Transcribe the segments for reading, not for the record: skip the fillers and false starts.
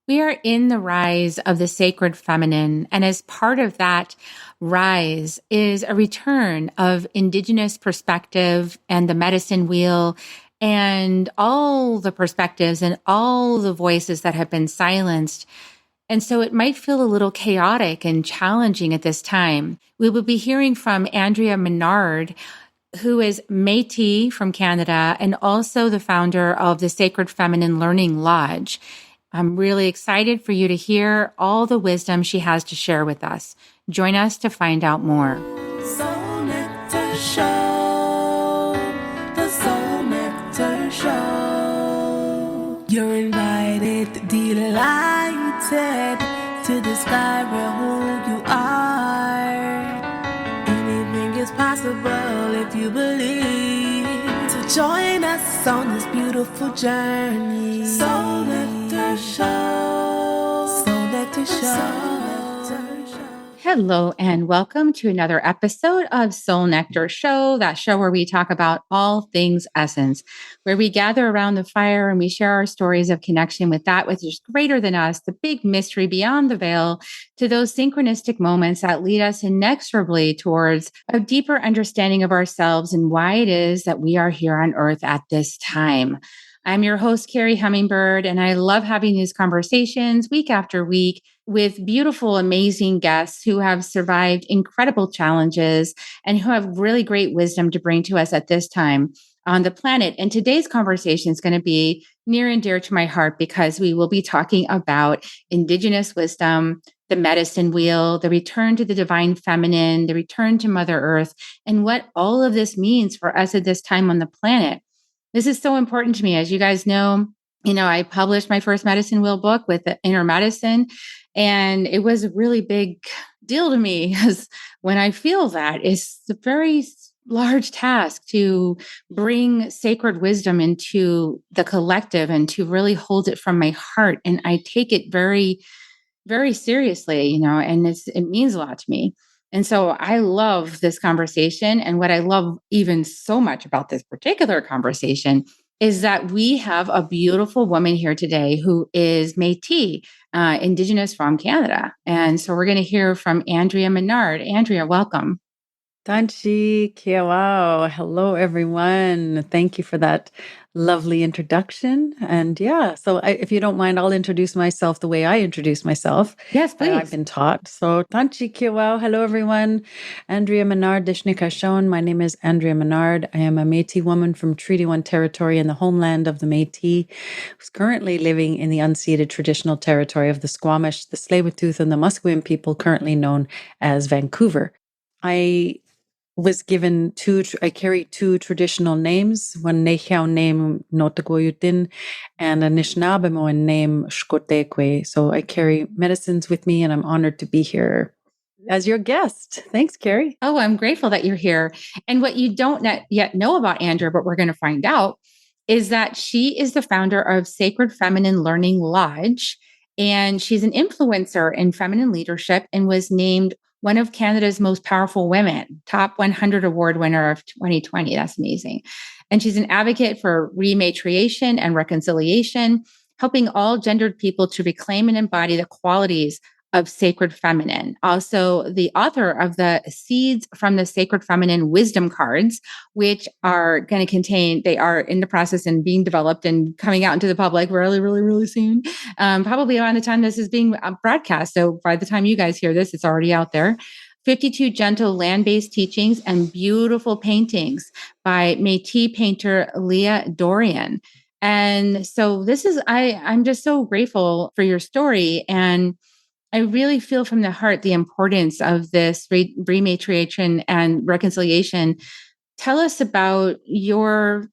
We are in the rise of the sacred feminine, and as part of that rise is a return of indigenous perspective and the medicine wheel and all the perspectives and all the voices that have been silenced. And so it might feel a little chaotic and challenging at this time. We will be hearing from Andrea Menard, who is Métis from Canada and also the founder of the Sacred Feminine Learning Lodge. I'm really excited for you to hear all the wisdom she has to share with us. Join us to find out more. Soul Nectar Show, the Soul Nectar Show. You're invited, delighted to discover who you are. Anything is possible if you believe. So join us on this beautiful journey. Soul Nectar Show, Soul Nectar Show. Hello and welcome to another episode of Soul Nectar Show, that show where we talk about all things essence, where we gather around the fire and we share our stories of connection with that which is greater than us, the big mystery beyond the veil, to those synchronistic moments that lead us inexorably towards a deeper understanding of ourselves and why it is that we are here on earth at this time. I'm your host, Carrie Hummingbird, and I love having these conversations week after week with beautiful, amazing guests who have survived incredible challenges and who have really great wisdom to bring to us at this time on the planet. And today's conversation is going to be near and dear to my heart because we will be talking about indigenous wisdom, the medicine wheel, the return to the divine feminine, the return to Mother Earth, and what all of this means for us at this time on the planet. This is so important to me. As you guys know, I published my first medicine wheel book with the Inner Medicine, and it was a really big deal to me because when I feel that, it's a very large task to bring sacred wisdom into the collective and to really hold it from my heart. And I take it very, very seriously, and it means a lot to me. And so I love this conversation. And what I love even so much about this particular conversation is that we have a beautiful woman here today who is Métis, indigenous from Canada. And so we're going to hear from Andrea Menard. Andrea, welcome. Tanchi, kia wow. Hello, everyone. Thank you for that lovely introduction. And so if you don't mind, I'll introduce myself the way I introduce myself. Yes, please. I've been taught. So Tanchi, kia wow. Hello, everyone. Andrea Menard, Dishnika Shon. My name is Andrea Menard. I am a Métis woman from Treaty 1 territory in the homeland of the Maytee, who's currently living in the unceded traditional territory of the Squamish, the Tsleil-Waututh, and the Musqueam people, currently known as Vancouver. I was given I carry two traditional names, one Nehiao name Notagoyutin and a Nishnabemowin name Shkotekwe. So I carry medicines with me and I'm honored to be here as your guest. Thanks, Carrie. Oh, I'm grateful that you're here. And what you don't yet know about Andrea, but we're going to find out, is that she is the founder of Sacred Feminine Learning Lodge. And she's an influencer in feminine leadership and was named one of Canada's most powerful women, top 100 award winner of 2020. That's amazing. And she's an advocate for rematriation and reconciliation, helping all gendered people to reclaim and embody the qualities of sacred feminine. Also, the author of the Seeds from the Sacred Feminine Wisdom Cards, which are going to contain, they are in the process and being developed and coming out into the public really, really, really soon. Probably around the time this is being broadcast. So by the time you guys hear this, it's already out there. 52 gentle land-based teachings and beautiful paintings by Métis painter Leah Dorian. And so I'm just so grateful for your story. And I really feel from the heart the importance of this rematriation and reconciliation. Tell us about your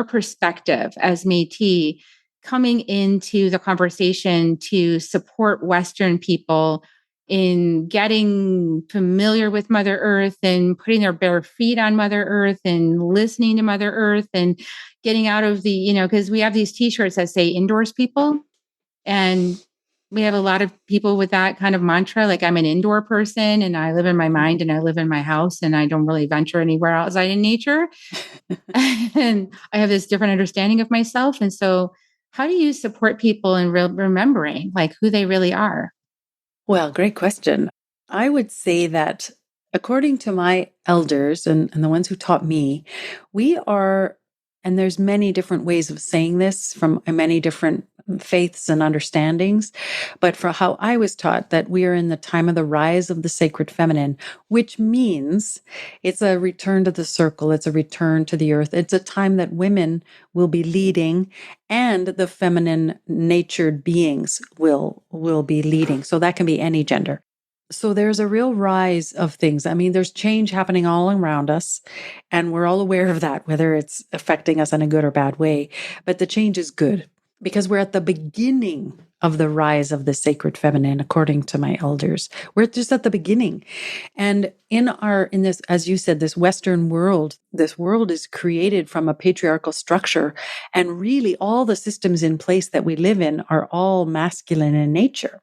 perspective as Métis coming into the conversation to support Western people in getting familiar with Mother Earth and putting their bare feet on Mother Earth and listening to Mother Earth and getting out of because we have these t-shirts that say indoors people. And we have a lot of people with that kind of mantra, like I'm an indoor person and I live in my mind and I live in my house and I don't really venture anywhere outside in nature. And I have this different understanding of myself. And so how do you support people in remembering like who they really are? Well, great question. I would say that according to my elders and the ones who taught me, we are, and there's many different ways of saying this from many different faiths and understandings, but for how I was taught that we are in the time of the rise of the sacred feminine, which means it's a return to the circle, it's a return to the earth. It's a time that women will be leading and the feminine natured beings will be leading. So that can be any gender. So there's a real rise of things. I mean, there's change happening all around us, and we're all aware of that, whether it's affecting us in a good or bad way. But the change is good because we're at the beginning of the rise of the sacred feminine, according to my elders. We're just at the beginning. And in this, as you said, this Western world, this world is created from a patriarchal structure. And really all the systems in place that we live in are all masculine in nature.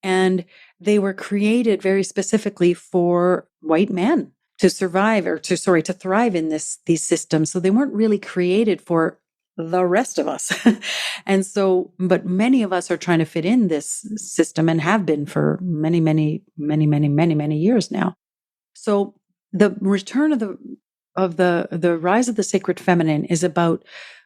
And they were created very specifically for white men to survive to thrive in these systems. So they weren't really created for the rest of us. And so, but many of us are trying to fit in this system and have been for many, many, many, many, many, many years now. So the return of the rise of the sacred feminine is about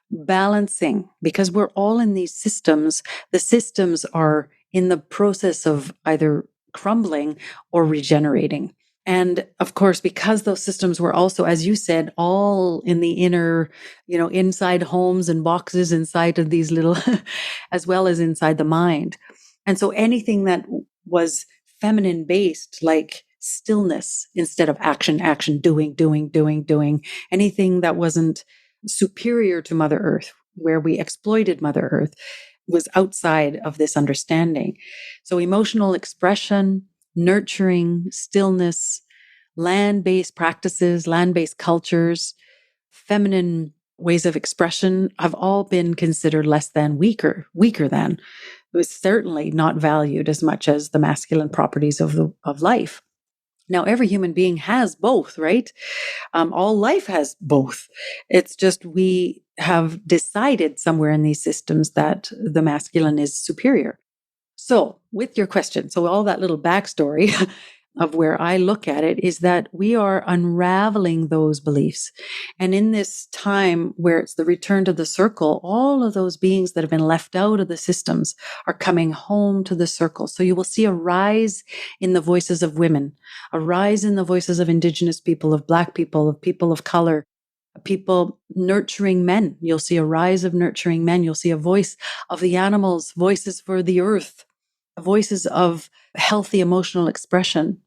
balancing, because we're all in these systems. The systems are in the process of either crumbling or regenerating. And of course, because those systems were also, as you said, all in the inner, inside homes and boxes inside of these little, as well as inside the mind. And so anything that was feminine based, like stillness instead of action, doing, anything that wasn't superior to Mother Earth, where we exploited Mother Earth, was outside of this understanding. So emotional expression, nurturing, stillness, land-based practices, land-based cultures, feminine ways of expression have all been considered less than, weaker than. It was certainly not valued as much as the masculine properties of life. Now, every human being has both, right? All life has both. It's just we have decided somewhere in these systems that the masculine is superior. So, with your question, so all that little backstory of where I look at it is that we are unraveling those beliefs. And in this time where it's the return to the circle, all of those beings that have been left out of the systems are coming home to the circle. So you will see a rise in the voices of women, a rise in the voices of indigenous people, of Black people, of people of color, people nurturing men. You'll see a rise of nurturing men. You'll see a voice of the animals, voices for the earth, voices of healthy emotional expression.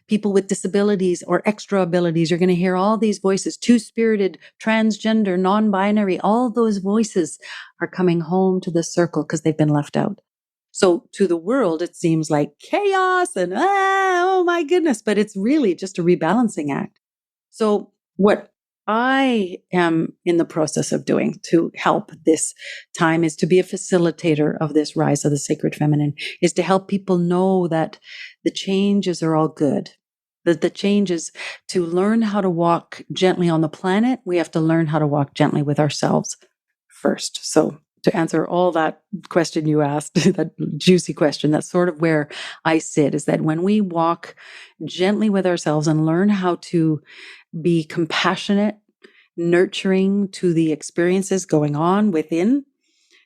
People with disabilities or extra abilities, you're going to hear all these voices, two-spirited, transgender, non-binary, all those voices are coming home to the circle because they've been left out. So to the world, it seems like chaos and, oh my goodness, but it's really just a rebalancing act. So what I am in the process of doing to help this time is to be a facilitator of this rise of the sacred feminine, is to help people know that the changes are all good, that the changes to learn how to walk gently on the planet, we have to learn how to walk gently with ourselves first. So to answer all that question you asked, that juicy question, that's sort of where I sit, is that when we walk gently with ourselves and learn how to be compassionate, nurturing to the experiences going on within,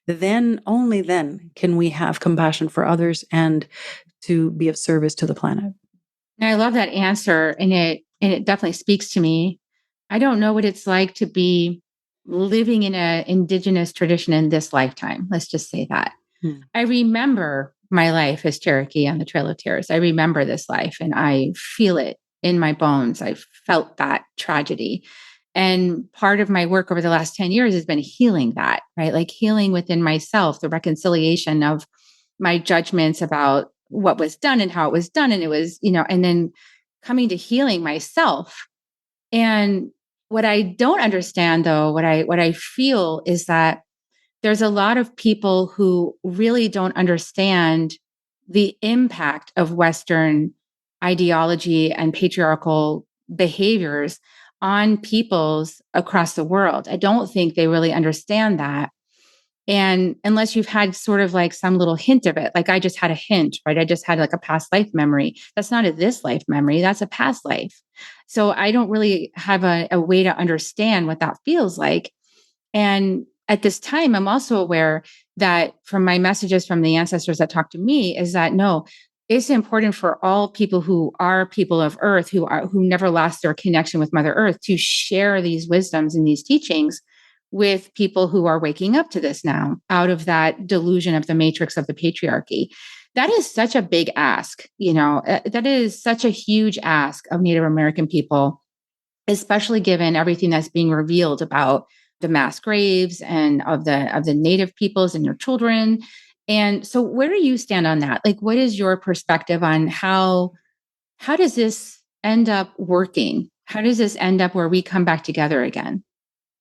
then only then can we have compassion for others and to be of service to the planet. And I love that answer, and it definitely speaks to me. I don't know what it's like to be living in an indigenous tradition in this lifetime. Let's just say that. I remember my life as Cherokee on the Trail of Tears. I remember this life and I feel it in my bones. I felt that tragedy. And part of my work over the last 10 years has been healing that, right? Like healing within myself, the reconciliation of my judgments about what was done and how it was done. And it was, and then coming to healing myself. And what I don't understand though, what I feel is that there's a lot of people who really don't understand the impact of Western ideology and patriarchal behaviors on peoples across the world. I don't think they really understand that. And unless you've had sort of like some little hint of it, like I just had a hint, right? I just had like a past life memory. That's not a this life memory, that's a past life. So I don't really have a way to understand what that feels like. And at this time, I'm also aware that from my messages from the ancestors that talk to me is that no, it's important for all people who are people of earth, who never lost their connection with Mother Earth, to share these wisdoms and these teachings with people who are waking up to this now out of that delusion of the matrix of the patriarchy. That is such a big ask, that is such a huge ask of Native American people, especially given everything that's being revealed about the mass graves and of the Native peoples and your children. And so where do you stand on that? Like, what is your perspective on how does this end up working? How does this end up where we come back together again?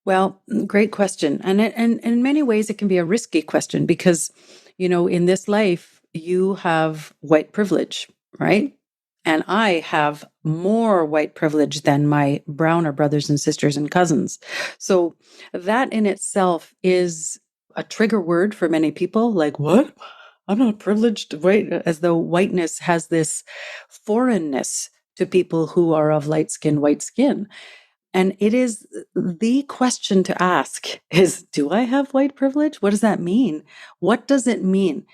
Well, great question. And in many ways, it can be a risky question because, in this life, you have white privilege, right? And I have more white privilege than my browner brothers and sisters and cousins. So that in itself is a trigger word for many people. Like, what? I'm not privileged, right? As though whiteness has this foreignness to people who are of light skin, white skin. And it is the question to ask is, do I have white privilege? What does that mean? What does it mean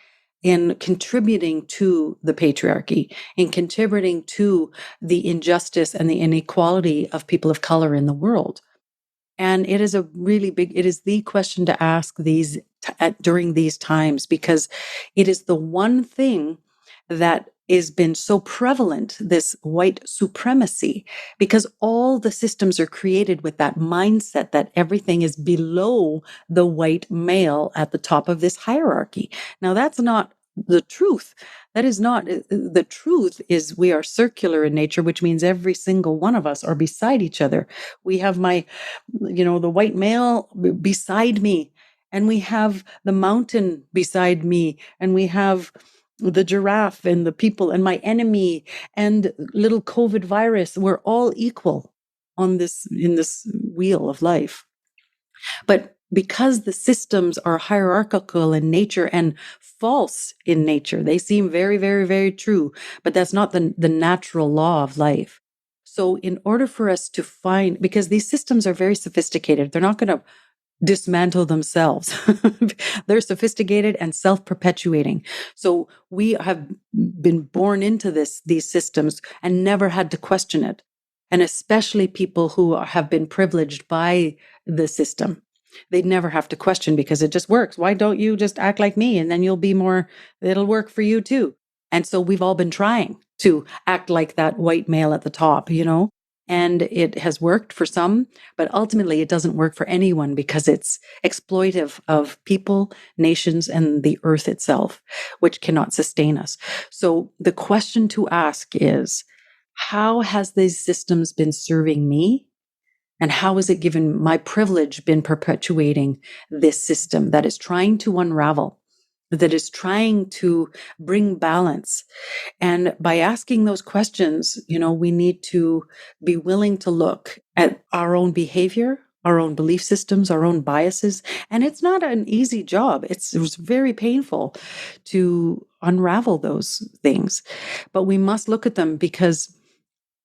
in contributing to the patriarchy, in contributing to the injustice and the inequality of people of color in the world? And it is it is the question to ask during these times, because it is the one thing that has been so prevalent, this white supremacy, because all the systems are created with that mindset that everything is below the white male at the top of this hierarchy. Now, that's not the truth. That is not the truth. Is we are circular in nature, which means every single one of us are beside each other. We have the white male beside me, and we have the mountain beside me, and we have the giraffe and the people and my enemy and little COVID virus. We're all equal in this wheel of life. But because the systems are hierarchical in nature and false in nature, they seem very, very, very true, but that's not the natural law of life. So in order for us to find, because these systems are very sophisticated, they're not going to dismantle themselves. They're sophisticated and self-perpetuating. So we have been born into these systems and never had to question it. And especially people who have been privileged by the system, they'd never have to question because it just works. Why don't you just act like me? And then it'll work for you too. And so we've all been trying to act like that white male at the top, and it has worked for some, but ultimately it doesn't work for anyone because it's exploitive of people, nations, and the earth itself, which cannot sustain us. So the question to ask is, how has these systems been serving me? And how has it given my privilege been perpetuating this system that is trying to unravel, that is trying to bring balance? And by asking those questions, we need to be willing to look at our own behavior, our own belief systems, our own biases. And it's not an easy job. It was very painful to unravel those things, but we must look at them because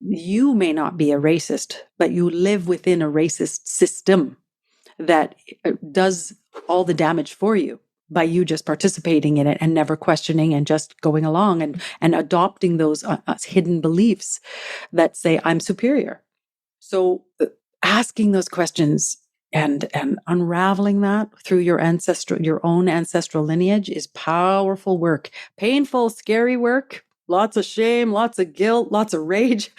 you may not be a racist, but you live within a racist system that does all the damage for you by you just participating in it and never questioning and just going along and adopting those hidden beliefs that say, I'm superior. So asking those questions and unraveling that through your own ancestral lineage is powerful work, painful, scary work, lots of shame, lots of guilt, lots of rage,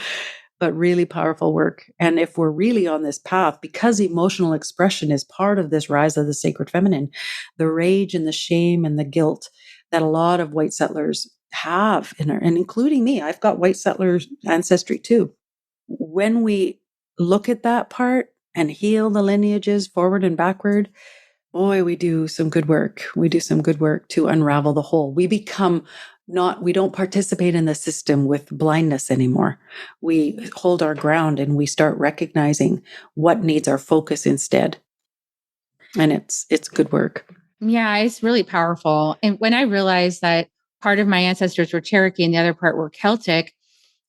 but really powerful work. And if we're really on this path, because emotional expression is part of this rise of the sacred feminine, the rage and the shame and the guilt that a lot of white settlers have, and including me, I've got white settler ancestry too. When we look at that part and heal the lineages forward and backward, boy, we do some good work. We do some good work to unravel the whole. We don't participate in the system with blindness anymore. We hold our ground and we start recognizing what needs our focus instead. And it's good work. Yeah, it's really powerful. And when I realized that part of my ancestors were Cherokee and the other part were Celtic,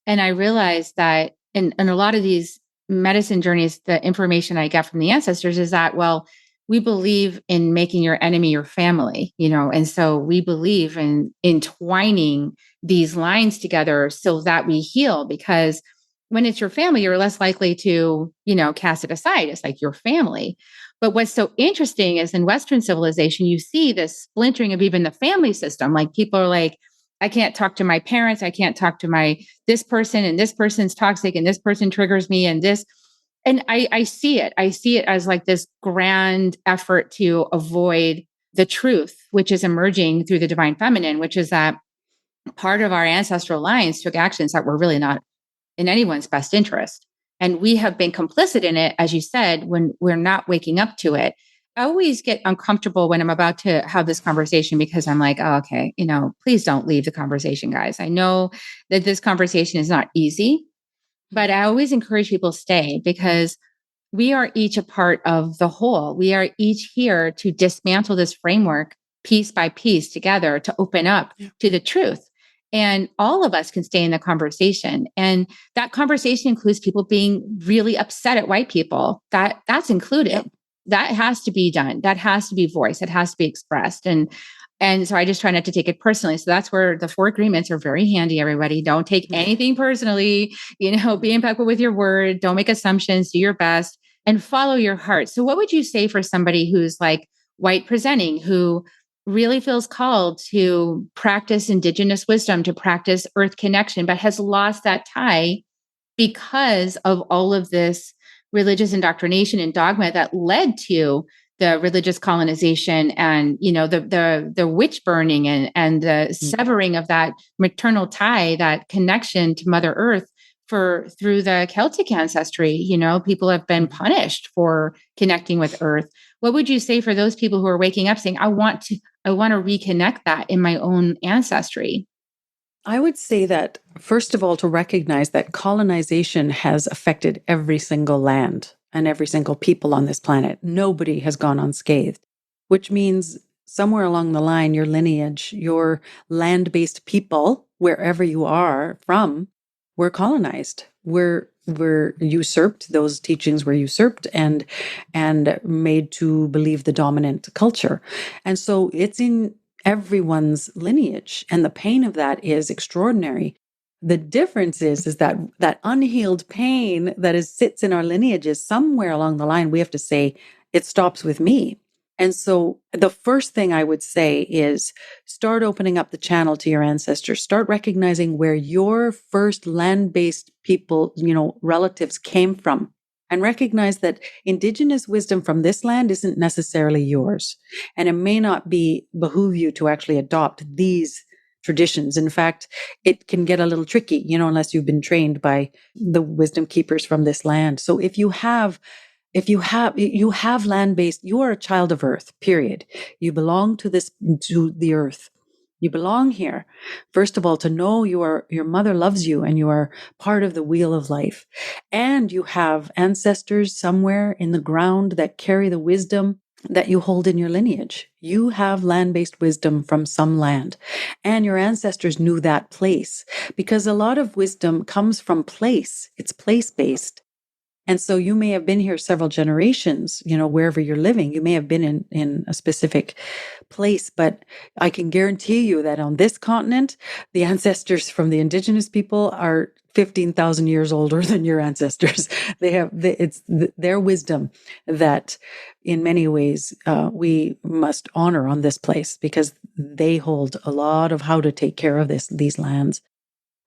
and I realized that in a lot of these medicine journeys, the information I get from the ancestors is that, well, we believe in making your enemy your family, and so we believe in entwining these lines together so that we heal, because when it's your family, you're less likely to, cast it aside. It's like your family. But what's so interesting is in Western civilization, you see this splintering of even the family system. Like people are like, I can't talk to my parents. I can't talk to my this person, and this person's toxic, and this person triggers me, and this. And I see it. I see it as like this grand effort to avoid the truth, which is emerging through the divine feminine, which is that part of our ancestral lines took actions that were really not in anyone's best interest. And we have been complicit in it, as you said, when we're not waking up to it. I always get uncomfortable when I'm about to have this conversation because I'm like, oh, okay, please don't leave the conversation, guys. I know that this conversation is not easy, but I always encourage people to stay because we are each a part of the whole. We are each here to dismantle this framework piece by piece together to open up to the truth. And all of us can stay in the conversation. And that conversation includes people being really upset at white people. That's included. Yep. That has to be done. That has to be voiced. It has to be expressed. And so I just try not to take it personally. So that's where the 4 agreements are very handy, everybody. Don't take anything personally, be impeccable with your word. Don't make assumptions, do your best and follow your heart. So what would you say for somebody who's like white presenting, who really feels called to practice indigenous wisdom, to practice earth connection, but has lost that tie because of all of this religious indoctrination and dogma that led to the religious colonization and the witch burning and the severing of that maternal tie, that connection to Mother Earth through the Celtic ancestry. People have been punished for connecting with Earth. What would you say for those people who are waking up saying, I want to reconnect that in my own ancestry? I would say that, first of all, to recognize that colonization has affected every single land and every single people on this planet. Nobody has gone unscathed, which means somewhere along the line, your lineage, your land-based people, wherever you are from, were colonized. Were usurped. Those teachings were usurped and made to believe the dominant culture. And so it's in everyone's lineage, and the pain of that is extraordinary. The difference is that unhealed pain that sits in our lineages, somewhere along the line we have to say it stops with me. And so the first thing I would say is start opening up the channel to your ancestors. Start recognizing where your first land-based people, relatives came from. And recognize that indigenous wisdom from this land isn't necessarily yours. And it may not behoove you to actually adopt these traditions. In fact, it can get a little tricky, unless you've been trained by the wisdom keepers from this land. So if you have land-based, you are a child of earth, period. You belong to the earth. You belong here. First of all, to know your mother loves you and you are part of the wheel of life. And you have ancestors somewhere in the ground that carry the wisdom that you hold in your lineage. You have land-based wisdom from some land. And your ancestors knew that place, because a lot of wisdom comes from place. It's place-based. And so you may have been here several generations, wherever you're living. You may have been in a specific place, but I can guarantee you that on this continent, the ancestors from the indigenous people are 15,000 years older than your ancestors. It's their wisdom that in many ways we must honor on this place, because they hold a lot of how to take care of these lands.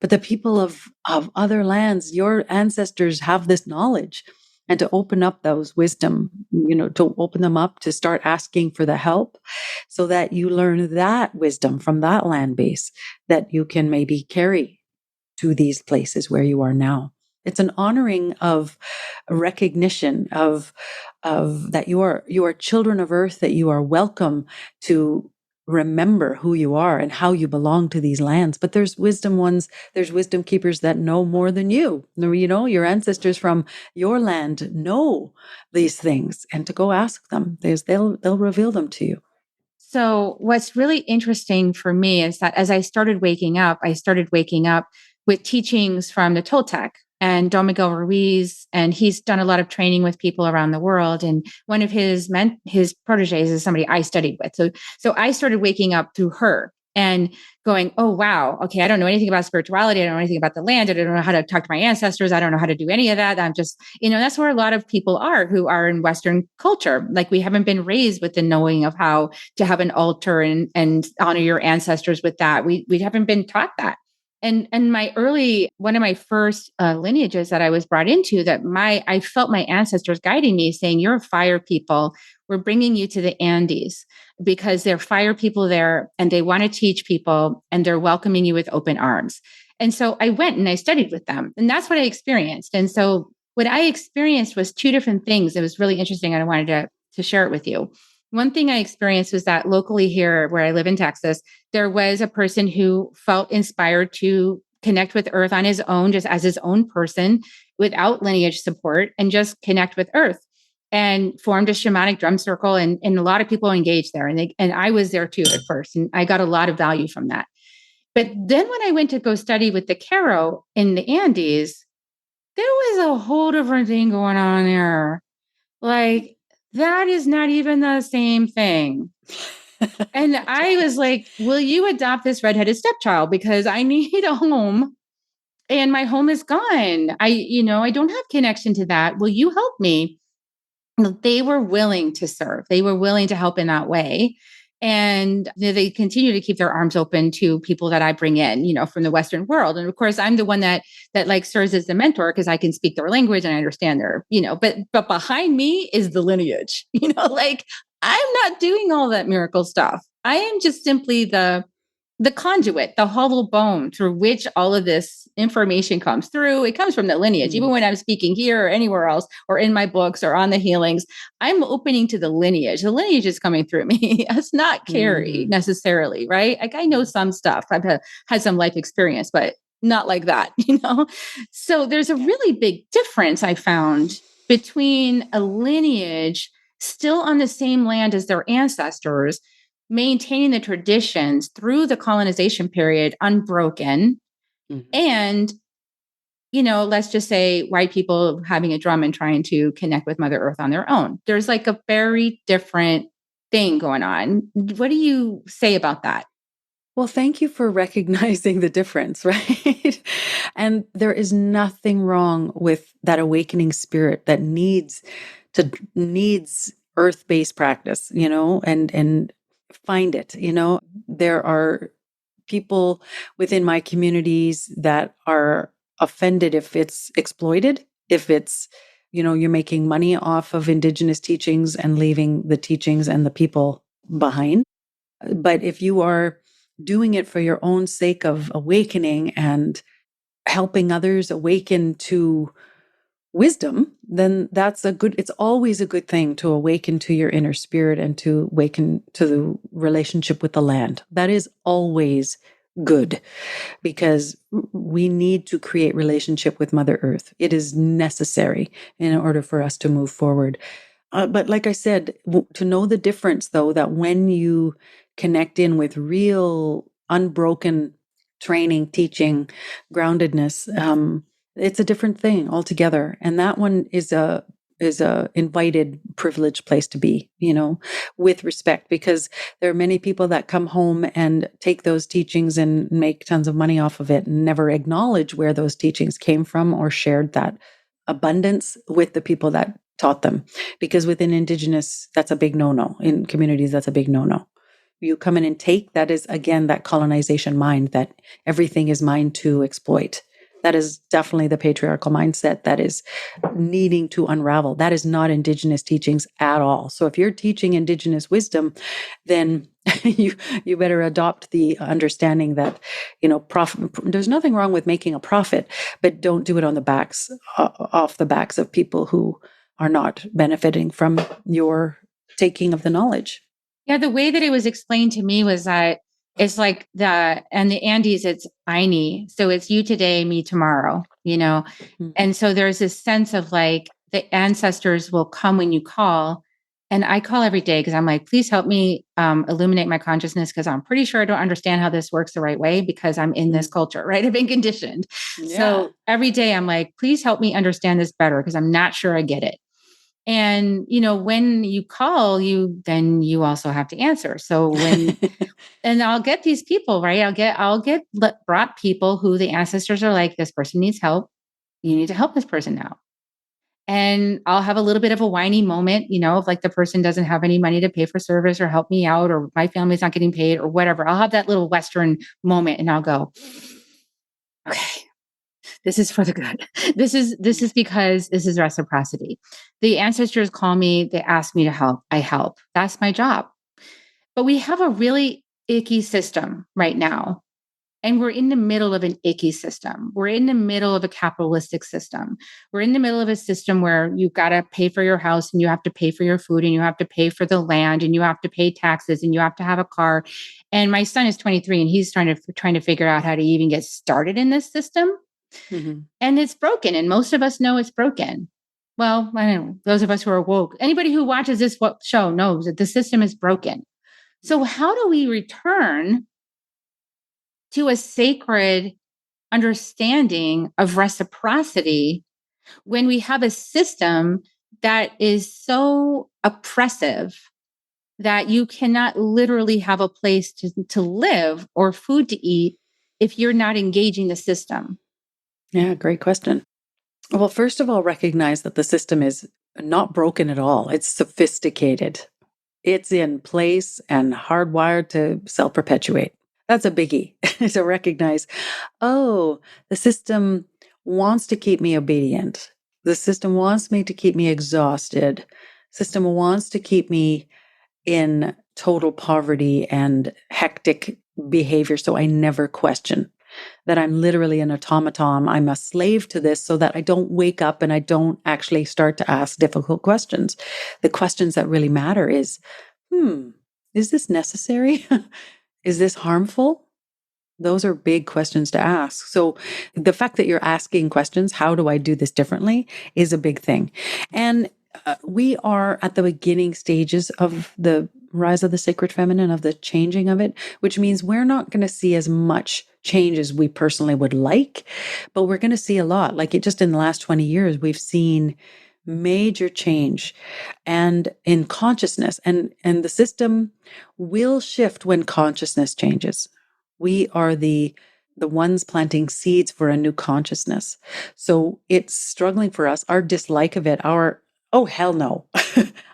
But the people of other lands, your ancestors have this knowledge, and to open up those wisdom, to open them up, to start asking for the help so that you learn that wisdom from that land base that you can maybe carry to these places where you are now. It's an honoring of a recognition of that you are children of earth, that you are welcome to remember who you are and how you belong to these lands. But there's wisdom keepers that know more than you. Your ancestors from your land know these things, and to go ask them, they'll reveal them to you. So what's really interesting for me is that as I started waking up with teachings from the Toltec and Don Miguel Ruiz, and he's done a lot of training with people around the world. And one of his proteges is somebody I studied with. So I started waking up through her and going, oh, wow. Okay. I don't know anything about spirituality. I don't know anything about the land. I don't know how to talk to my ancestors. I don't know how to do any of that. I'm just, that's where a lot of people are who are in Western culture. Like we haven't been raised with the knowing of how to have an altar and honor your ancestors with that. We haven't been taught that. And one of my first lineages that I was brought into, I felt my ancestors guiding me, saying, "You're a fire people. We're bringing you to the Andes because they're fire people there, and they want to teach people, and they're welcoming you with open arms." And so I went and I studied with them, and that's what I experienced. And so what I experienced was two different things. It was really interesting, and I wanted to share it with you. One thing I experienced was that locally here, where I live in Texas, there was a person who felt inspired to connect with Earth on his own, just as his own person, without lineage support, and just connect with Earth, and formed a shamanic drum circle. And a lot of people engaged there. And I was there too at first. And I got a lot of value from that. But then when I went to go study with the Caro in the Andes, there was a whole different thing going on there. Like, that is not even the same thing. And I was like, will you adopt this redheaded stepchild? Because I need a home and my home is gone. I don't have connection to that. Will you help me? They were willing to serve. They were willing to help in that way. And they continue to keep their arms open to people that I bring in, from the Western world. And of course, I'm the one that like serves as the mentor because I can speak their language and I understand but behind me is the lineage, like I'm not doing all that miracle stuff. I am just simply the conduit, the hollow bone through which all of this information comes through. It comes from the lineage. Even when I'm speaking here or anywhere else, or in my books or on the healings, I'm opening to the lineage. The lineage is coming through me. It's not Carrie necessarily, right? Like I know some stuff. I've had some life experience, but not like that, So there's a really big difference I found between a lineage still on the same land as their ancestors, maintaining the traditions through the colonization period unbroken. And, let's just say white people having a drum and trying to connect with Mother Earth on their own. There's like a very different thing going on. What do you say about that? Well, thank you for recognizing the difference, right? And there is nothing wrong with that awakening spirit that needs earth-based practice, and find it. There are people within my communities that are offended if it's exploited, if it's, you're making money off of indigenous teachings and leaving the teachings and the people behind. But if you are doing it for your own sake of awakening and helping others awaken to wisdom, then it's always a good thing to awaken to your inner spirit and to awaken to the relationship with the land. That is always good because we need to create relationship with Mother Earth. It is necessary in order for us to move forward. But like I said, to know the difference though, that when you connect in with real unbroken training, teaching, groundedness, it's a different thing altogether. And that one is a invited, privileged place to be, with respect, because there are many people that come home and take those teachings and make tons of money off of it and never acknowledge where those teachings came from or shared that abundance with the people that taught them. Because within indigenous, that's a big no-no. In communities, that's a big no-no. You come in and take, that is, again, that colonization mind that everything is mine to exploit. That is definitely the patriarchal mindset that is needing to unravel. That is not indigenous teachings at all. So if you're teaching indigenous wisdom, then you better adopt the understanding that, there's nothing wrong with making a profit, but don't do it on off the backs of people who are not benefiting from your taking of the knowledge. Yeah, the way that it was explained to me was that it's like the Andes, it's Aini. So it's you today, me tomorrow, And so there's this sense of like the ancestors will come when you call, And I call every day because I'm like, please help me illuminate my consciousness, because I'm pretty sure I don't understand how this works the right way because I'm in this culture, right? I've been conditioned. Yeah. So every day I'm like, please help me understand this better because I'm not sure I get it. And, when you call, then you also have to answer. So and I'll get these people, right? I'll get brought people who the ancestors are like, this person needs help. You need to help this person now. And I'll have a little bit of a whiny moment, if like the person doesn't have any money to pay for service or help me out, or my family's not getting paid or whatever. I'll have that little Western moment and I'll go, okay, this is for the good. This is because this is reciprocity. The ancestors call me, they ask me to help. I help. That's my job. But we have a really icky system right now. And we're in the middle of an icky system. We're in the middle of a capitalistic system. We're in the middle of a system where you've got to pay for your house, and you have to pay for your food, and you have to pay for the land, and you have to pay taxes, and you have to have a car. And my son is 23 and he's trying to figure out how to even get started in this system. Mm-hmm. And it's broken. And most of us know it's broken. Well, I don't know, those of us who are woke, anybody who watches this show knows that the system is broken. So how do we return to a sacred understanding of reciprocity when we have a system that is so oppressive that you cannot literally have a place to live or food to eat if you're not engaging the system? Yeah, great question. Well, first of all, recognize that the system is not broken at all. It's sophisticated. It's in place and hardwired to self-perpetuate. That's a biggie. To recognize, oh, the system wants to keep me obedient. The system wants me to keep me exhausted. System wants to keep me in total poverty and hectic behavior, so I never question that I'm literally an automaton. I'm a slave to this so that I don't wake up and I don't actually start to ask difficult questions. The questions that really matter is this necessary? Is this harmful? Those are big questions to ask. So the fact that you're asking questions, how do I do this differently, is a big thing. And we are at the beginning stages of the rise of the sacred feminine, of the changing of it, which means we're not going to see as much change as we personally would like, but we're going to see a lot. Like just in the last 20 years, we've seen major change and in consciousness, and the system will shift when consciousness changes. We are the ones planting seeds for a new consciousness. So it's struggling for us. Our dislike of it, oh, hell no.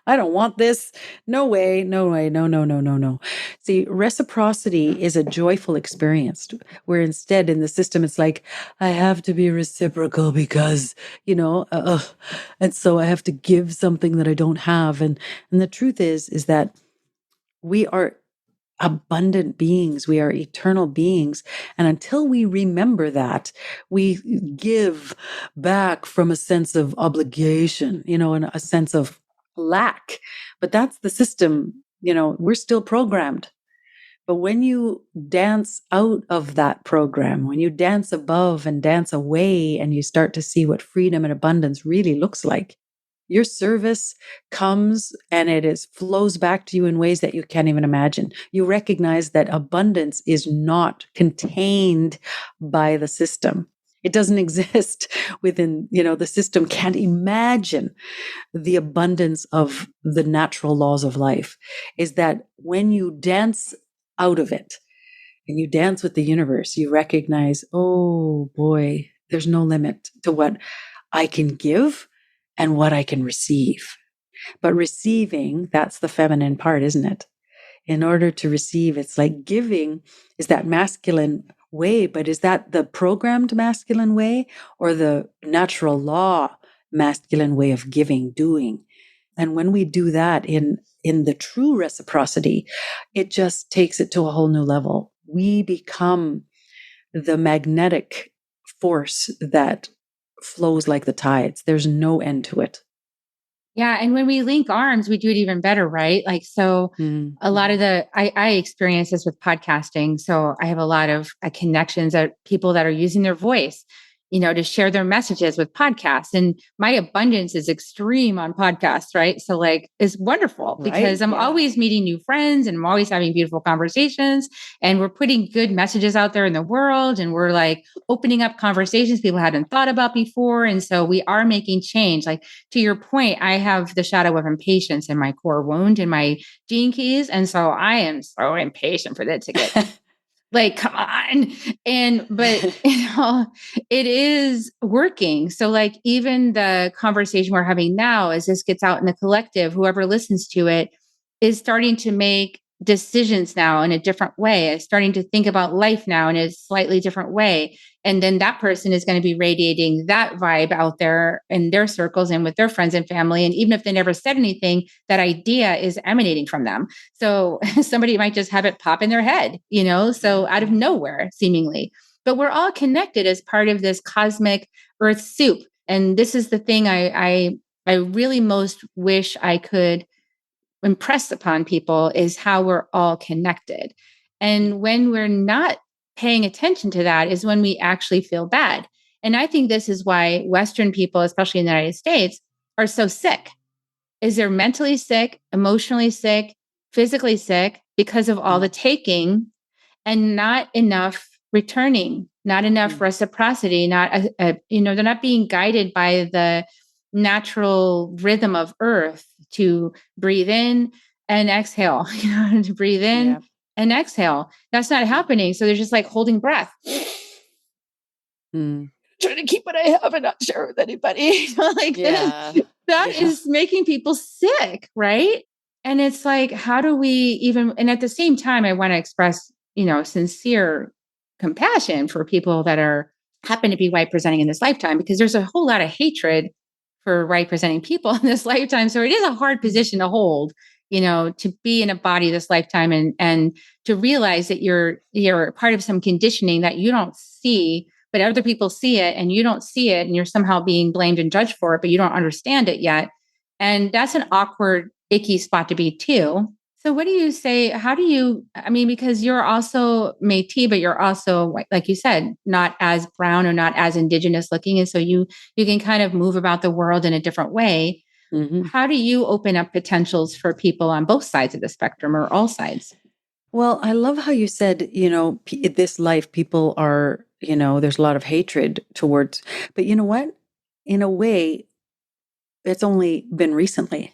I don't want this. No way, no way, no, no, no, no, no. See, reciprocity is a joyful experience, where instead in the system, it's like, I have to be reciprocal because, and so I have to give something that I don't have. And the truth is that we are abundant beings. We are eternal beings. And until we remember that, we give back from a sense of obligation, and a sense of lack. But that's the system, we're still programmed. But when you dance out of that program, when you dance above and dance away, and you start to see what freedom and abundance really looks like, your service comes and flows back to you in ways that you can't even imagine. You recognize that abundance is not contained by the system. It doesn't exist within, the system can't imagine the abundance of the natural laws of life. Is that when you dance out of it and you dance with the universe, you recognize, oh boy, there's no limit to what I can give and what I can receive. But receiving, that's the feminine part, isn't it? In order to receive, it's like giving is that masculine way, but is that the programmed masculine way or the natural law masculine way of giving, doing? And when we do that in the true reciprocity, it just takes it to a whole new level. We become the magnetic force that flows like the tides. There's no end to it. Yeah. And when we link arms, we do it even better, right? Like, so a lot of I experience this with podcasting. So I have a lot of connections that people that are using their voice, to share their messages with podcasts. And my abundance is extreme on podcasts, right? So like, it's wonderful because I'm always meeting new friends and I'm always having beautiful conversations, and we're putting good messages out there in the world. And we're like opening up conversations people hadn't thought about before. And so we are making change. Like, to your point, I have the shadow of impatience in my core wound in my gene keys. And so I am so impatient for that to get like, come on. But it is working. So like, even the conversation we're having now, as this gets out in the collective, whoever listens to it is starting to make decisions now in a different way, is starting to think about life now in a slightly different way. And then that person is going to be radiating that vibe out there in their circles and with their friends and family. And even if they never said anything, that idea is emanating from them. So somebody might just have it pop in their head, so out of nowhere, seemingly. But we're all connected as part of this cosmic earth soup. And this is the thing I really most wish I could impress upon people, is how we're all connected. And when we're not paying attention to that is when we actually feel bad. And I think this is why Western people, especially in the United States, are so sick. Is they're mentally sick, emotionally sick, physically sick because of all the taking and not enough returning, not enough reciprocity, they're not being guided by the natural rhythm of earth to breathe in and exhale, to breathe in and exhale. That's not happening. So they're just like holding breath. Trying to keep what I have and not share with anybody. That is making people sick, right? And it's like, how do we even, and at the same time, I want to express, sincere compassion for people that happen to be white presenting in this lifetime, because there's a whole lot of hatred for white presenting people in this lifetime. So it is a hard position to hold, to be in a body this lifetime and to realize that you're part of some conditioning that you don't see, but other people see it and you don't see it, and you're somehow being blamed and judged for it, but you don't understand it yet. And that's an awkward, icky spot to be too. So what do you say? Because you're also Métis, but you're also, like you said, not as brown or not as indigenous looking. And so you can kind of move about the world in a different way. Mm-hmm. How do you open up potentials for people on both sides of the spectrum or all sides? Well, I love how you said, this life, people are, there's a lot of hatred towards, but you know what? In a way, it's only been recently.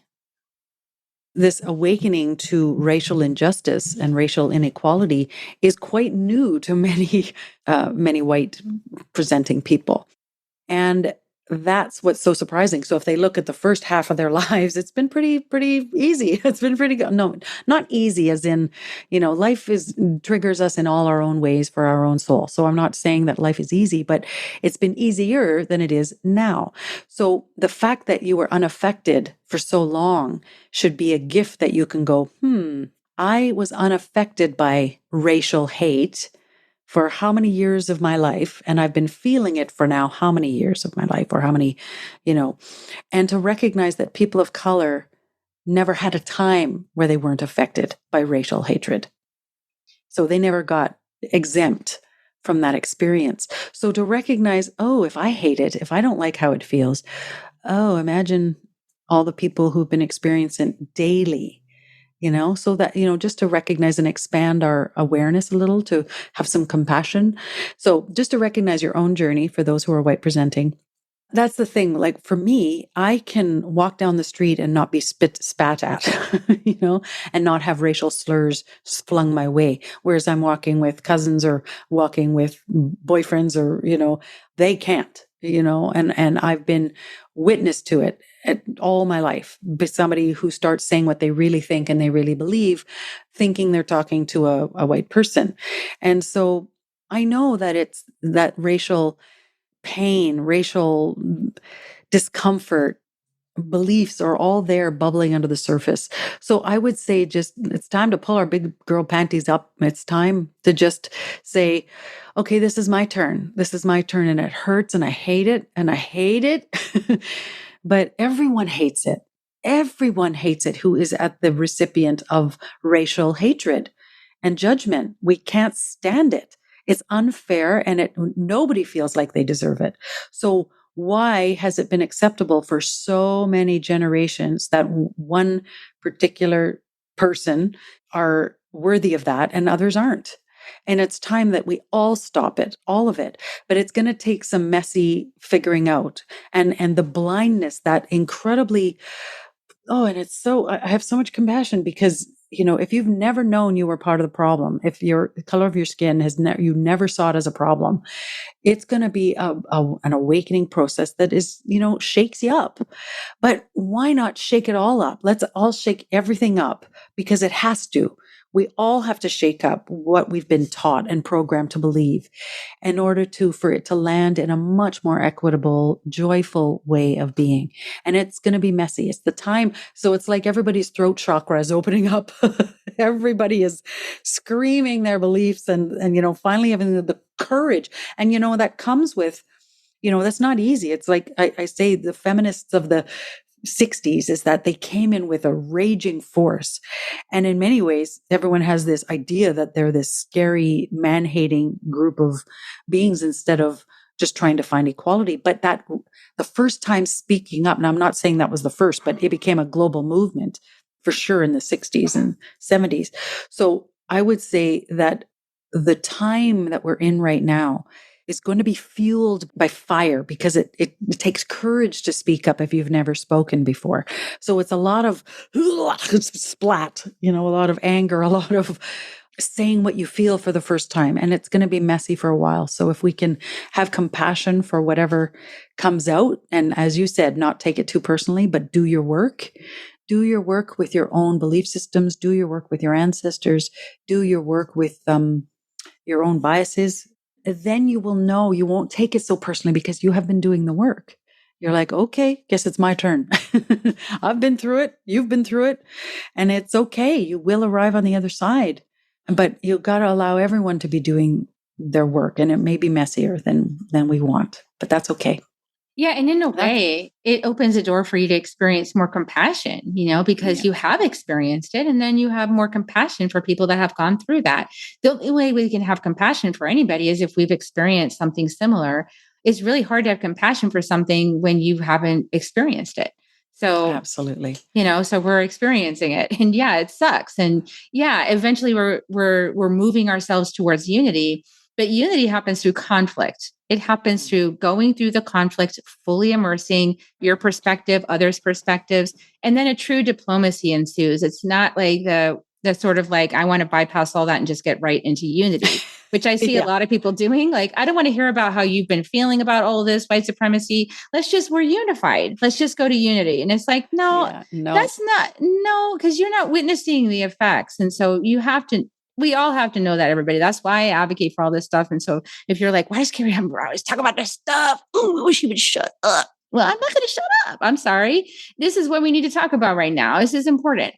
This awakening to racial injustice and racial inequality is quite new to many white presenting people. And that's what's so surprising. So if they look at the first half of their lives, it's been pretty easy. It's been pretty good. No, not easy as in, life triggers us in all our own ways for our own soul. So I'm not saying that life is easy, but it's been easier than it is now. So the fact that you were unaffected for so long should be a gift that you can go, I was unaffected by racial hate for how many years of my life, and I've been feeling it for now how many years of my life, or how many, and to recognize that people of color never had a time where they weren't affected by racial hatred. So they never got exempt from that experience. So to recognize, if I hate it, if I don't like how it feels, imagine all the people who've been experiencing it daily. So that, just to recognize and expand our awareness a little, to have some compassion. So just to recognize your own journey for those who are white presenting. That's the thing. Like for me, I can walk down the street and not be spat at, and not have racial slurs flung my way. Whereas I'm walking with cousins or walking with boyfriends or, they can't, and I've been witness to it all my life, but somebody who starts saying what they really think and they really believe, thinking they're talking to a white person. And so I know that it's that racial pain, racial discomfort, beliefs are all there bubbling under the surface. So I would say it's time to pull our big girl panties up. It's time to just say, okay, this is my turn. This is my turn, and it hurts and I hate it and I hate it. But everyone hates it. Everyone hates it who is at the recipient of racial hatred and judgment. We can't stand it. It's unfair, and nobody feels like they deserve it. So why has it been acceptable for so many generations that one particular person are worthy of that and others aren't? And it's time that we all stop it, all of it. But it's going to take some messy figuring out, and the blindness that incredibly, and it's so, I have so much compassion because, if you've never known you were part of the problem, if the color of your skin you never saw it as a problem, it's going to be an awakening process that is, shakes you up. But why not shake it all up? Let's all shake everything up, because it has to. We all have to shake up what we've been taught and programmed to believe in order for it to land in a much more equitable, joyful way of being. And it's going to be messy. It's the time. So it's like everybody's throat chakra is opening up. Everybody is screaming their beliefs and, finally having the courage. And, that comes with, that's not easy. It's like I say, the feminists of the 60s is that they came in with a raging force. And in many ways, everyone has this idea that they're this scary, man-hating group of beings instead of just trying to find equality. But that the first time speaking up, and I'm not saying that was the first, but it became a global movement for sure in the 60s and 70s. So I would say that the time that we're in right now is going to be fueled by fire, because it takes courage to speak up if you've never spoken before. So it's a lot of splat, a lot of anger, a lot of saying what you feel for the first time. And it's going to be messy for a while. So if we can have compassion for whatever comes out, and as you said, not take it too personally, but do your work. Do your work with your own belief systems. Do your work with your ancestors. Do your work with your own biases. Then you will know, you won't take it so personally because you have been doing the work. You're like, okay, guess it's my turn. I've been through it. You've been through it. And it's okay. You will arrive on the other side. But you've got to allow everyone to be doing their work. And it may be messier than we want, but that's okay. Yeah. And in a way, it opens a door for you to experience more compassion, because you have experienced it. And then you have more compassion for people that have gone through that. The only way we can have compassion for anybody is if we've experienced something similar. It's really hard to have compassion for something when you haven't experienced it. So absolutely, so we're experiencing it, and yeah, it sucks. And yeah, eventually we're moving ourselves towards unity. But unity happens through conflict. It happens through going through the conflict, fully immersing your perspective, others' perspectives, and then a true diplomacy ensues. It's not like the sort of like, I want to bypass all that and just get right into unity, which I see a lot of people doing. Like, I don't want to hear about how you've been feeling about all of this white supremacy. We're unified. Let's just go to unity. And it's like, no, that's not, because you're not witnessing the effects. And so we all have to know that, everybody. That's why I advocate for all this stuff. And so if you're like, why does Carrie Humber always talk about this stuff? Oh, I wish he would shut up. Well, I'm not going to shut up. I'm sorry. This is what we need to talk about right now. This is important.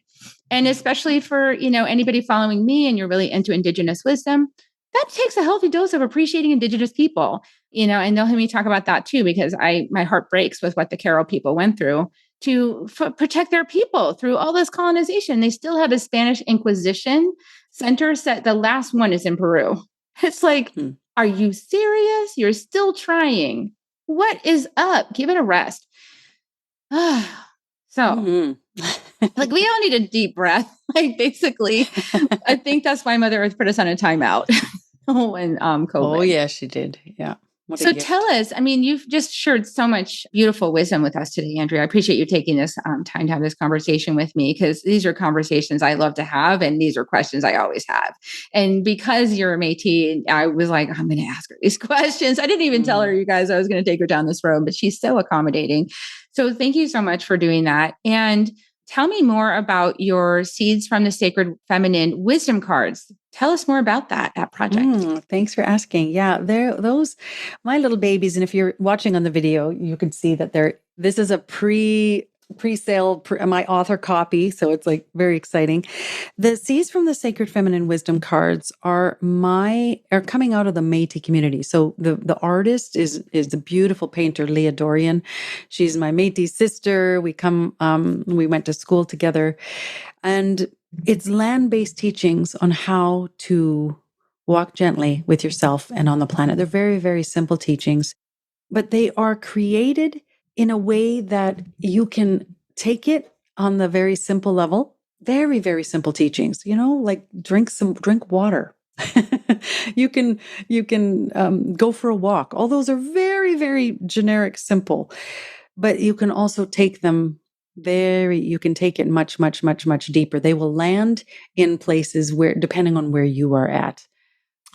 And especially for, anybody following me and you're really into indigenous wisdom, that takes a healthy dose of appreciating indigenous people, and they'll hear me talk about that too, because my heart breaks with what the Carol people went through to protect their people through all this colonization. They still have a Spanish Inquisition center set. The last one is in Peru. It's like, Are you serious? You're still trying. What is up? Give it a rest. So like, we all need a deep breath. Like, basically, I think that's why Mother Earth put us on a timeout when COVID. Oh, yeah, she did. Yeah. So tell us, you've just shared so much beautiful wisdom with us today, Andrea. I appreciate you taking this time to have this conversation with me, because these are conversations I love to have. And these are questions I always have. And because you're a Métis, I was like, I'm going to ask her these questions. I didn't even tell her, you guys, I was going to take her down this road, but she's so accommodating. So thank you so much for doing that. And tell me more about your Seeds from the Sacred Feminine wisdom cards. Tell us more about that project. Thanks for asking. Yeah, they're those, my little babies. And if you're watching on the video, you can see that this is a pre-sale, my author copy. So it's like very exciting. The Seeds from the Sacred Feminine wisdom cards are coming out of the Maytee community. So the artist is the beautiful painter, Leah Dorian. She's my Métis sister. We went to school together, and it's land-based teachings on how to walk gently with yourself and on the planet. They're very, very simple teachings, but they are created in a way that you can take it on the very simple level. Very, very simple teachings, like drink water. You can go for a walk. All those are very, very generic, simple, but you can also take them you can take it much, much, much, much deeper. They will land in places where, depending on where you are at.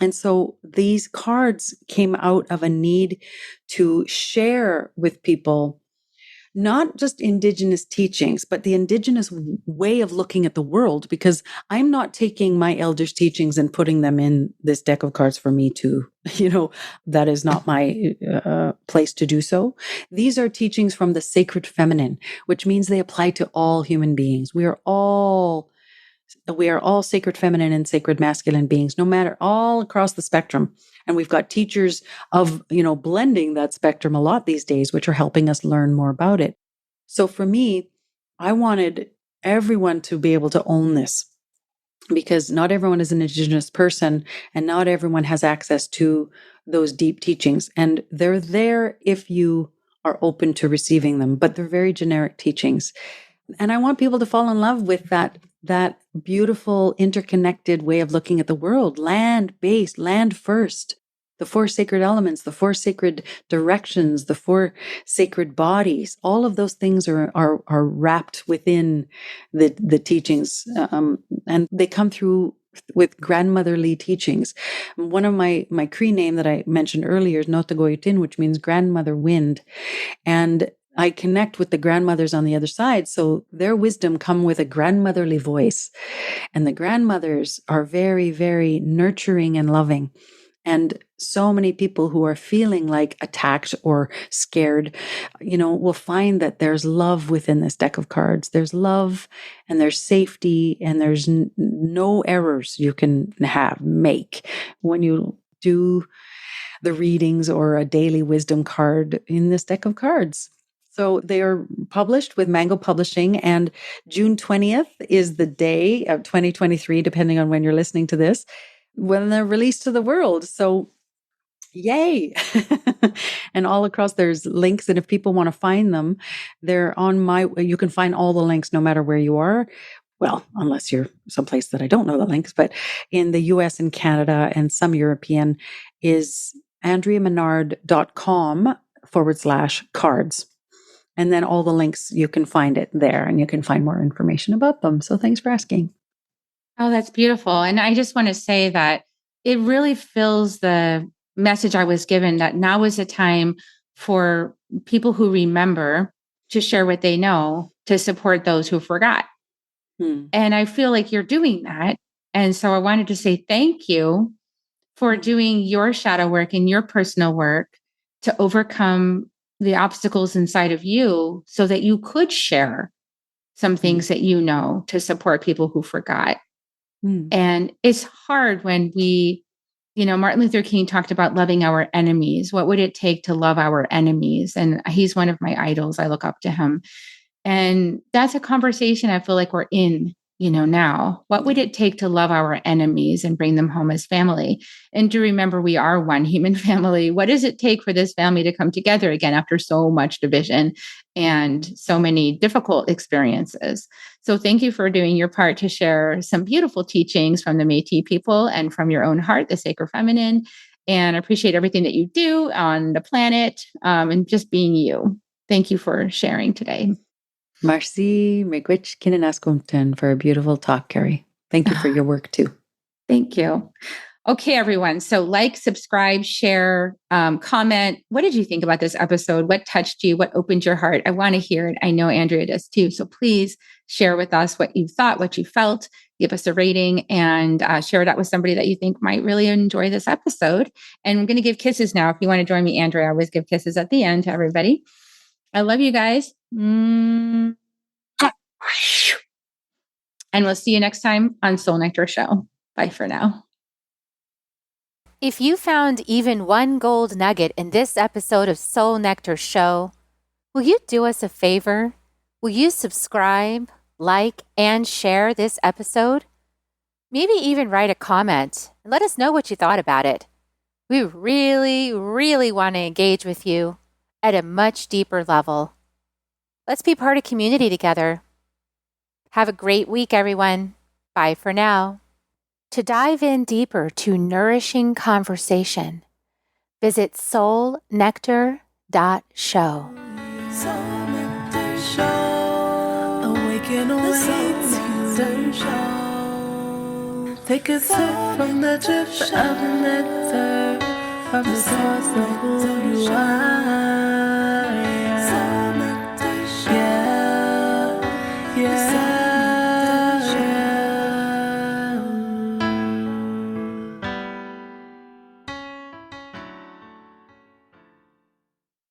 And so these cards came out of a need to share with people not just indigenous teachings, but the indigenous way of looking at the world, because I'm not taking my elders' teachings and putting them in this deck of cards for me to, that is not my place to do so. These are teachings from the sacred feminine, which means they apply to all human beings. We are all sacred feminine and sacred masculine beings, no matter, all across the spectrum. And we've got teachers of, blending that spectrum a lot these days, which are helping us learn more about it. So for me, I wanted everyone to be able to own this, because not everyone is an indigenous person and not everyone has access to those deep teachings. And they're there if you are open to receiving them, but they're very generic teachings. And I want people to fall in love with that beautiful, interconnected way of looking at the world, land-based, land first. The 4 sacred elements, the 4 sacred directions, the 4 sacred bodies, all of those things are wrapped within the teachings. And they come through with grandmotherly teachings. One of my Cree name that I mentioned earlier is Notagoyutin, which means grandmother wind. And I connect with the grandmothers on the other side. So their wisdom come with a grandmotherly voice. And the grandmothers are very, very nurturing and loving. And so many people who are feeling like attacked or scared, will find that there's love within this deck of cards. There's love and there's safety and there's no errors you can make when you do the readings or a daily wisdom card in this deck of cards. So they are published with Mango Publishing, and June 20th is the day of 2023, depending on when you're listening to this, when they're released to the world. So yay. And all across there's links. And if people want to find them, they're on you can find all the links no matter where you are. Well, unless you're someplace that I don't know the links, but in the US and Canada and some European is andreamenard.com/cards. And then all the links, you can find it there and you can find more information about them. So thanks for asking. Oh, that's beautiful. And I just want to say that it really fills the message I was given that now is a time for people who remember to share what they know, to support those who forgot. And I feel like you're doing that. And so I wanted to say thank you for doing your shadow work and your personal work to overcome the obstacles inside of you so that you could share some things that you know to support people who forgot. And it's hard when Martin Luther King talked about loving our enemies. What would it take to love our enemies? And he's one of my idols. I look up to him. And that's a conversation I feel like we're in, now. What would it take to love our enemies and bring them home as family? And to remember we are one human family. What does it take for this family to come together again after so much division and so many difficult experiences? So thank you for doing your part to share some beautiful teachings from the Métis people and from your own heart, the sacred feminine. And I appreciate everything that you do on the planet and just being you. Thank you for sharing today. Merci, miigwech kinenaskumten for a beautiful talk, Carrie. Thank you for your work too. Thank you. Okay, everyone. So like, subscribe, share, comment. What did you think about this episode? What touched you? What opened your heart? I want to hear it. I know Andrea does too. So please share with us what you thought, what you felt. Give us a rating and share that with somebody that you think might really enjoy this episode. And I'm going to give kisses now. If you want to join me, Andrea, I always give kisses at the end to everybody. I love you guys. And we'll see you next time on Soul Nectar Show. Bye for now. If you found even one gold nugget in this episode of Soul Nectar Show, will you do us a favor? Will you subscribe, like, and share this episode? Maybe even write a comment and let us know what you thought about it. We really, really want to engage with you at a much deeper level. Let's be part of community together. Have a great week, everyone. Bye for now. To dive in deeper to nourishing conversation, visit soulnectar.show. Soul Nectar Show. Awaken, awake, show. Take a sip from the drip of nectar, from the source of who you are.